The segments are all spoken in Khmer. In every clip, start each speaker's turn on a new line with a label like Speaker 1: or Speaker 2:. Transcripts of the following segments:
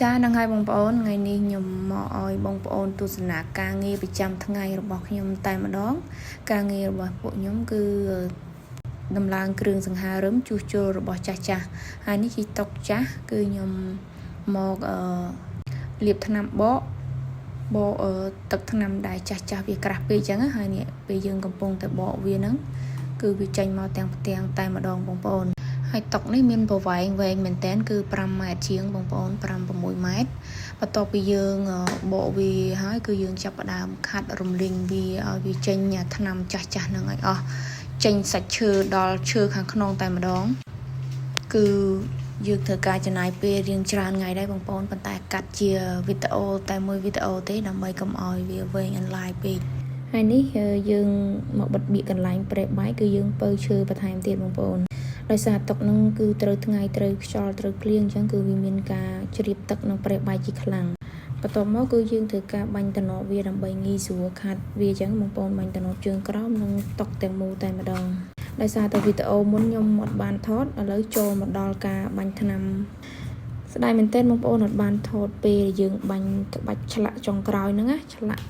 Speaker 1: ចានឹងហើយបងប្អូនថ្ងៃនេះខ្ញុំមកឲ្យបងប្អូនទស្សនាការងារប្រចាំថ្ងៃរបស់ខ្ញុំតែម្ដងការងាររបស់ពួកខ្ញុំគឺដំឡើងគ្រឿងសង្ហារឹមជួសជុលរបស់ចាស់ហើយនេះជាតុកចាស់គឺខ្ញុំមកលាបថ្នាំបកទឹកថ្នាំដែលចាស់វាក្រាស់ពេកអញ្ចឹងហើយនេះពេលយើងកំពុងតែបកវាហ្នឹងគឺវាចេញមកទាំងផ្ទាំងតែម្ដងបងប្អូនហើយតុកនេះមានប្រវែងវែងមែនតើគឺ5ម៉ែត្រជាងបងប្អូន5-6ម៉ែត្របន្ទាប់ពីយើងបកវាហើយគឺយើងចាប់ផ្ដើមខាត់រំលីងវាឲ្យវាចេញថ្នាំចាស់ហ្នឹងឲ្យអស់ចេញសាច់ឈើដល់ឈើខាងក្នុងតែម្ដងគឺយើងធ្វើការចំណាយពេលរៀងច្រើនថ្ងៃដែរបងប្អូនប៉ុន្តែកាត់ជាវីដេអូតែមួយវីដេអូទេដើម្បីកុំឲ្យវាវែងអន្លាយពេកហើយនេះយើងមកបិទបៀកកន្លែងប្រេះបាយគឺយើងពៅឈើបន្ថែមទៀតបងប្អូនដោយសារតុកនឹងគឺត្រូវថ្ងៃត្រូវខ្យល់ត្រូវភ្លៀងអញ្ចឹងគឺវាមានការជ្រាបទឹកនិងប្រេះបាយជាខ្លាំងបន្ទាប់មកគឺយើងធ្វើការបាញ់តំណវាដើម្បីងាយស្រួលខាត់វាអញ្ចឹងបងប្អូនបាញ់តំណជើងក្រោមនិងតុកទាំងមូលតែម្ដងដោយសារតែវីដេអូមុនខ្ញុំអត់បានថតឥឡូវចូលមកដល់ការបាញ់ថ្នាំស្ដាយមែនទែនបងប្អូនអត់បានថតពេលយើងបាញ់ក្បាច់ឆ្លាក់ចុងក្រោយហ្នឹងណាឆ្លាក់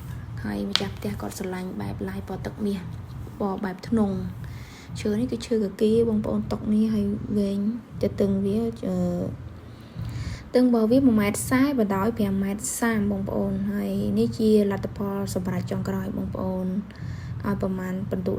Speaker 1: ហើយម្ចាស់ផ្ទះគាត់ស្រឡាញ់បែបឡាយពណ៌ទឹកមាសពណ៌បែបធ្នង់ឈើនេះគឺឈើកាគីបងប្អូនតុកនេះហើយវែងទៅទឹងវាទឹងរបស់វា1.40 ម៉ែត្របណ្ដោយ5.30 ម៉ែត្របងប្អូនហើយនេះជាលទ្ធផលសម្រាប់ចុងក្រោយបងប្អូនឲ្យប្រមាណបន្ទុ